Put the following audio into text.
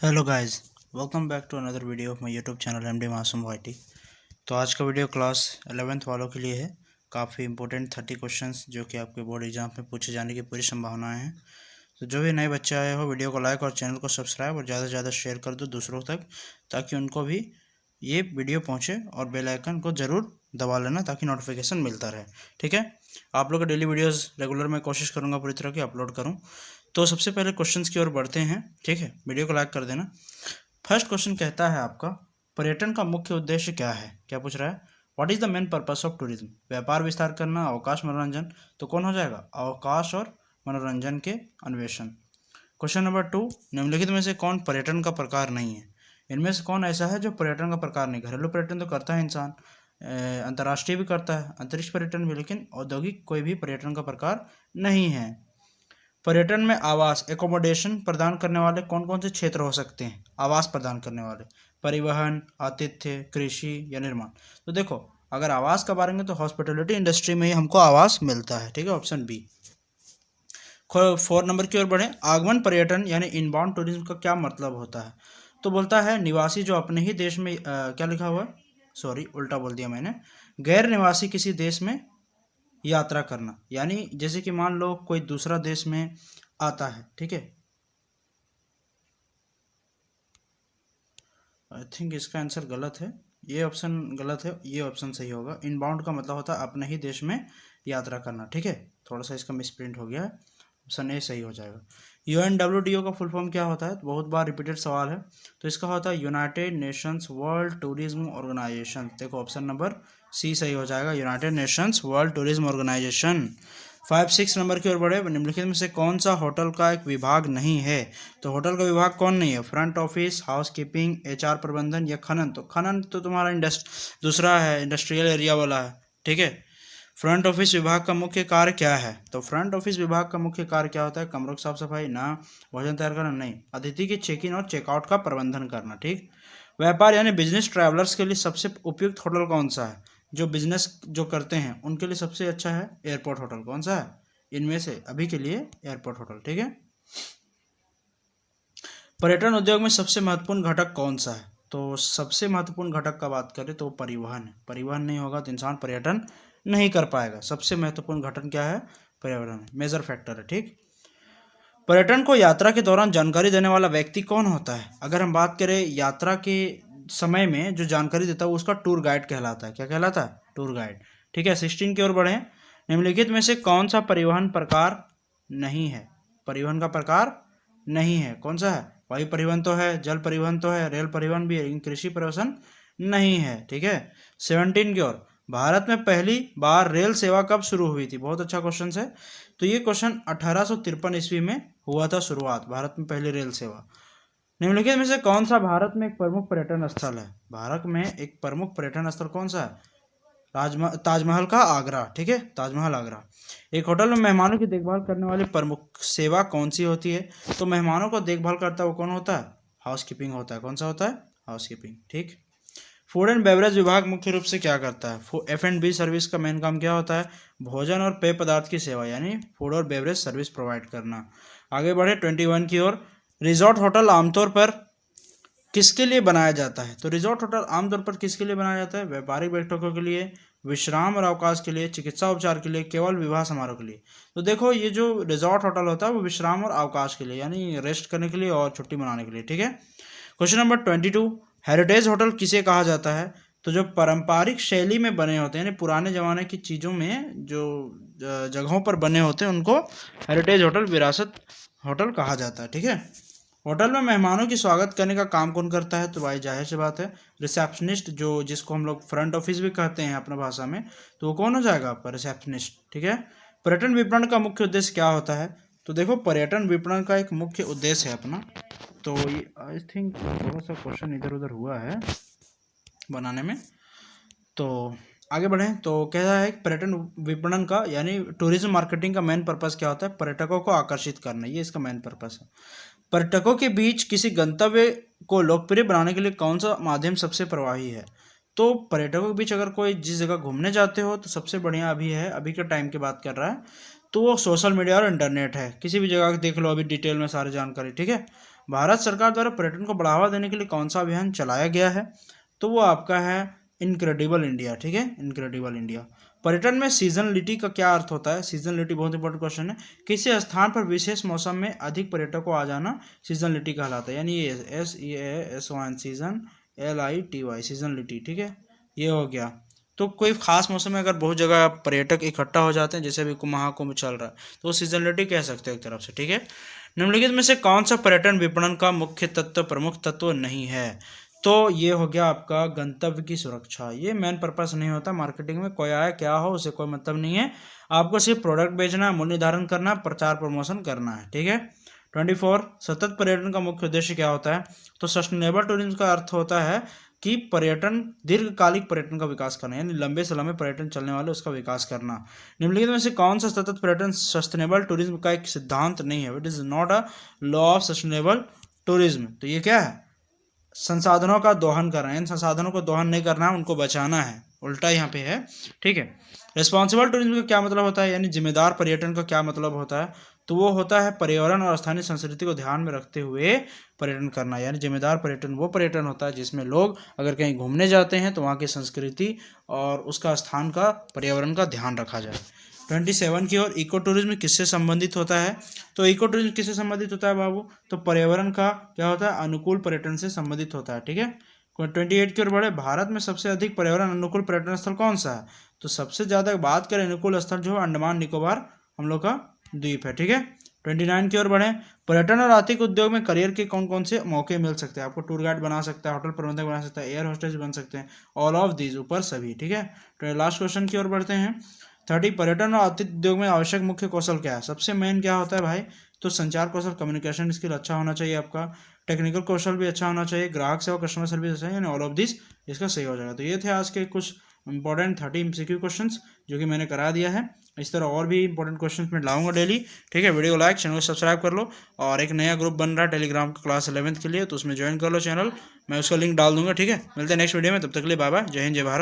Hello guys, welcome back to another video of my YouTube channel MD Masoom YT. तो आज का video class 11th वालों के लिए है। काफ़ी इंपॉर्टेंट 30 क्वेश्चंस जो कि आपके बोर्ड एग्जाम में पूछे जाने की पूरी संभावनाएं हैं। तो जो भी नए बच्चे आए हो, वीडियो को लाइक और चैनल को सब्सक्राइब और ज़्यादा से ज़्यादा शेयर कर दो दूसरों तक, ताकि उनको भी ये वीडियो पहुँचे। और बेल आइकन को ज़रूर दबा लेना ताकि नोटिफिकेशन मिलता रहे। ठीक है, आप लोग का डेली वीडियोज़ रेगुलर मैं कोशिश करूँगा पूरी तरह की अपलोड करूँ। तो सबसे पहले क्वेश्चंस की ओर बढ़ते हैं। ठीक है, वीडियो को लाइक कर देना। फर्स्ट क्वेश्चन कहता है आपका, पर्यटन का मुख्य उद्देश्य क्या है? क्या पूछ रहा है? What is the main purpose of tourism? व्यापार विस्तार करना, अवकाश, मनोरंजन। तो कौन हो जाएगा? अवकाश और मनोरंजन के अन्वेषण। क्वेश्चन नंबर 2, निम्नलिखित में से कौन पर्यटन का प्रकार नहीं है? इनमें से कौन ऐसा है जो पर्यटन का प्रकार नहीं? घरेलू पर्यटन तो करता है इंसान, अंतर्राष्ट्रीय भी करता है, अंतरिक्ष पर्यटन भी, लेकिन औद्योगिक कोई भी पर्यटन का प्रकार नहीं है। पर्यटन में आवास, एकोमोडेशन प्रदान करने वाले कौन कौन से क्षेत्र हो सकते हैं? आवास प्रदान करने वाले, परिवहन, आतिथ्य, कृषि या निर्माण। तो देखो, अगर आवास का बारे में तो हॉस्पिटलिटी इंडस्ट्री में ही हमको आवास मिलता है। ठीक है, ऑप्शन बी। 4 नंबर की ओर बढ़े। आगमन पर्यटन यानी इनबाउंड टूरिज्म का क्या मतलब होता है? तो बोलता है निवासी जो अपने ही देश में क्या लिखा हुआ है, सॉरी उल्टा बोल दिया मैंने, गैर निवासी किसी देश में यात्रा करना। यानी जैसे कि मान लो कोई दूसरा देश में आता है, ठीक है, आई थिंक इसका आंसर गलत है, ये ऑप्शन गलत है, ये ऑप्शन सही होगा। इनबाउंड का मतलब होता है अपने ही देश में यात्रा करना। ठीक है, थोड़ा सा इसका मिसप्रिंट हो गया है, ऑप्शन ए सही हो जाएगा। UNWTO का फुल फॉर्म क्या होता है? तो बहुत बार रिपीटेड सवाल है, तो इसका होता है United Nations World Tourism Organization. देखो ऑप्शन नंबर सी सही हो जाएगा, United Nations World Tourism Organization. 5-6 नंबर की ओर बढ़े। निम्नलिखित में से कौन सा होटल का एक विभाग नहीं है? तो होटल का विभाग कौन नहीं है? Front office, house keeping, HR प्रबंधन या खनन। तो खनन तो तुम्हारा दूसरा है, इंडस्ट्रियल एरिया वाला है। ठीक है, फ्रंट ऑफिस विभाग का मुख्य कार्य क्या है? तो फ्रंट ऑफिस विभाग का मुख्य कार्य क्या होता है? कमरों की साफ सफाई ना, भोजन तैयार करना नहीं, अतिथि के चेक इन और चेकआउट का प्रबंधन करना। ठीक, व्यापार यानी बिजनेस ट्रैवलर्स के लिए सबसे उपयुक्त होटल कौन सा है? जो बिजनेस जो करते हैं उनके लिए सबसे अच्छा है एयरपोर्ट होटल। कौन सा है इनमें से? अभी के लिए एयरपोर्ट होटल। ठीक है, पर्यटन उद्योग में सबसे महत्वपूर्ण घटक कौन सा है? तो सबसे महत्वपूर्ण घटक का बात करें तो परिवहन है। परिवहन नहीं होगा तो इंसान पर्यटन नहीं कर पाएगा। सबसे महत्वपूर्ण घटक क्या है? पर्यावरण, मेजर फैक्टर है। ठीक, पर्यटन को यात्रा के दौरान जानकारी देने वाला व्यक्ति कौन होता है? अगर हम बात करें यात्रा के समय में जो जानकारी देता है उसका टूर गाइड कहलाता है। क्या कहलाता है? Tour guide. ठीक है, 16 की ओर बढ़े। निम्नलिखित में से कौन सा परिवहन प्रकार नहीं है? परिवहन का प्रकार नहीं है, कौन सा है? वायु परिवहन तो है, जल परिवहन तो है, रेल परिवहन भी है, लेकिन कृषि परिवहन नहीं है। ठीक है, 17 की ओर, भारत में पहली बार रेल सेवा कब शुरू हुई थी? बहुत अच्छा क्वेश्चन है। तो ये क्वेश्चन 1853 ईस्वी में हुआ था शुरुआत, भारत में पहली रेल सेवा। निम्नलिखित में से कौन सा भारत में एक प्रमुख पर्यटन स्थल है? भारत में एक प्रमुख पर्यटन स्थल कौन सा है? ताजमहल का आगरा। ठीक है, ताजमहल आगरा। एक होटल में मेहमानों की देखभाल करने वाली प्रमुख सेवा कौन सी होती है? तो मेहमानों को देखभाल करता है वो कौन होता है? हाउस कीपिंग होता है। कौन सा होता है? House keeping. ठीक, फूड एंड बेवरेज विभाग मुख्य रूप से क्या करता है? F&B सर्विस का मेन काम क्या होता है? भोजन और पेय पदार्थ की सेवा, यानी फूड और बेवरेज सर्विस प्रोवाइड करना। आगे बढ़े 21 की ओर। रिजॉर्ट होटल आमतौर पर किसके लिए बनाया जाता है? तो रिजॉर्ट होटल आमतौर पर किसके लिए बनाया जाता है? व्यापारिक बैठकों के लिए, विश्राम और अवकाश के लिए, चिकित्सा उपचार के लिए, केवल विवाह समारोह के लिए। तो देखो, ये जो रिजॉर्ट होटल होता है वो विश्राम और अवकाश के लिए, यानी रेस्ट करने के लिए और छुट्टी मनाने के लिए। ठीक है, क्वेश्चन नंबर 22, हेरिटेज होटल किसे कहा जाता है? तो जो पारंपरिक शैली में बने होते हैं, यानी पुराने जमाने की चीज़ों में जो जगहों पर बने होते हैं उनको हेरिटेज होटल, विरासत होटल कहा जाता है। ठीक है, होटल में मेहमानों की स्वागत करने का काम कौन करता है? तो भाई जाहिर सी बात है, रिसेप्शनिस्ट, जो जिसको हम लोग फ्रंट ऑफिस भी कहते हैं अपना भाषा में, तो वो कौन हो जाएगा आपका? रिसेप्शनिस्ट। ठीक है, पर्यटन विपणन का मुख्य उद्देश्य क्या होता है? तो देखो, पर्यटन विपणन का एक मुख्य उद्देश्य है अपना, तो ये आई थिंक थोड़ा सा क्वेश्चन इधर उधर हुआ है बनाने में। तो आगे बढ़ें तो कह रहा है पर्यटन विपणन का यानी टूरिज्म मार्केटिंग का मेन पर्पस क्या होता है? पर्यटकों को आकर्षित करना, ये इसका मेन पर्पस है। पर्यटकों के बीच किसी गंतव्य को लोकप्रिय बनाने के लिए कौन सा माध्यम सबसे प्रभावी है? तो पर्यटकों के बीच अगर कोई जिस जगह घूमने जाते हो तो सबसे बढ़िया अभी है, अभी के टाइम की बात कर रहा है, तो वो सोशल मीडिया और इंटरनेट है। किसी भी जगह देख लो अभी डिटेल में सारी जानकारी। ठीक है, भारत सरकार द्वारा पर्यटन को बढ़ावा देने के लिए कौन सा अभियान चलाया गया है? तो वो आपका है इनक्रेडिबल इंडिया, ठीक है, इनक्रेडिबल इंडिया। पर्यटन में सीजनलिटी का क्या अर्थ होता है? सीजनलिटी बहुत इंपॉर्टेंट क्वेश्चन है। किसी स्थान पर विशेष मौसम में अधिक पर्यटकों आ जाना सीजनलिटी कहलाता है, यानी ये SEASON सीजन LITY सीजनलिटी, ठीक है, ये हो गया। तो कोई खास मौसम में अगर बहुत जगह पर्यटक इकट्ठा हो जाते हैं, जैसे अभी महाकुंभ चल रहा है, तो वो सीजनलिटी कह सकते हैं एक तरफ से, ठीक है। निम्नलिखित में से कौन सा पर्यटन विपणन का मुख्य तत्व, प्रमुख तत्व नहीं है? तो ये हो गया आपका गंतव्य की सुरक्षा। ये मेन पर्पस नहीं होता मार्केटिंग में, कोई आया क्या हो उसे कोई मतलब नहीं है, आपको सिर्फ प्रोडक्ट बेचना है, मूल्य निर्धारण करना है, प्रचार प्रमोशन करना है, ठीक है। 24 सतत पर्यटन का मुख्य उद्देश्य क्या होता है? तो सस्टेनेबल टूरिज्म का अर्थ होता है कि पर्यटन दीर्घकालिक पर्यटन का विकास करना, यानी लंबे समय में पर्यटन चलने वाले उसका विकास करना। निम्नलिखित में से कौन सा सतत पर्यटन सस्टेनेबल टूरिज्म का एक सिद्धांत नहीं है? It is not a law of sustainable tourism. तो ये क्या है? संसाधनों का दोहन करना है, इन संसाधनों को दोहन नहीं करना है, उनको बचाना है, उल्टा यहाँ पे है, ठीक है। रिस्पॉन्सिबल टूरिज्म का क्या मतलब होता है, यानी जिम्मेदार पर्यटन का क्या मतलब होता है? तो वो होता है पर्यावरण और स्थानीय संस्कृति को ध्यान में रखते हुए पर्यटन करना। यानी जिम्मेदार पर्यटन वो पर्यटन होता है जिसमें लोग अगर कहीं घूमने जाते हैं तो वहाँ की संस्कृति और उसका स्थान का, पर्यावरण का ध्यान रखा जाए। 27 की ओर इको टूरिज्म किससे संबंधित होता है? तो इको टूरिज्म किससे संबंधित होता है बाबू? तो पर्यावरण का क्या होता है? अनुकूल पर्यटन से संबंधित होता है, ठीक है। 28 की ओर बढ़े, भारत में सबसे अधिक पर्यावरण अनुकूल पर्यटन स्थल कौन सा है? तो सबसे ज्यादा बात करें अनुकूल स्थल जो है अंडमान निकोबार हम लोग का द्वीप है, ठीक है। 29 की ओर बढ़े, पर्यटन और आर्थिक उद्योग में करियर के कौन कौन से मौके मिल सकते हैं? आपको टूर गाइड बना सकता है, होटल प्रबंधक बना सकता है, एयर होस्टेस बन सकते हैं, ऑल ऑफ दीज, ऊपर सभी, ठीक है। तो लास्ट क्वेश्चन की ओर बढ़ते हैं। 30 पर्यटन और आतिथ्य उद्योग में आवश्यक मुख्य कौशल क्या है? सबसे मेन क्या होता है भाई? तो संचार कौशल, कम्युनिकेशन स्किल अच्छा होना चाहिए आपका, टेक्निकल कौशल भी अच्छा होना चाहिए, ग्राहक सेवा, कस्टमर सर्विस अच्छा है, यानी ऑल ऑफ दिस इसका सही हो जाएगा। तो ये थे आज के कुछ इंपॉर्टेंट 30 MCQ क्वेश्चंस जो कि मैंने करा दिया है। इस तरह और भी इंपॉर्टेंट क्वेश्चंस मैं लाऊंगा डेली, ठीक है। वीडियो को लाइक, चैनल को सब्सक्राइब कर लो, और एक नया ग्रुप बन रहा है टेलीग्राम का क्लास 11th के लिए, तो उसमें ज्वाइन कर लो चैनल, मैं उसका लिंक डाल दूंगा, ठीक है। मिलते हैं नेक्स्ट वीडियो में, तब तक के लिए बाय बाय, जय हिंद जय भारत।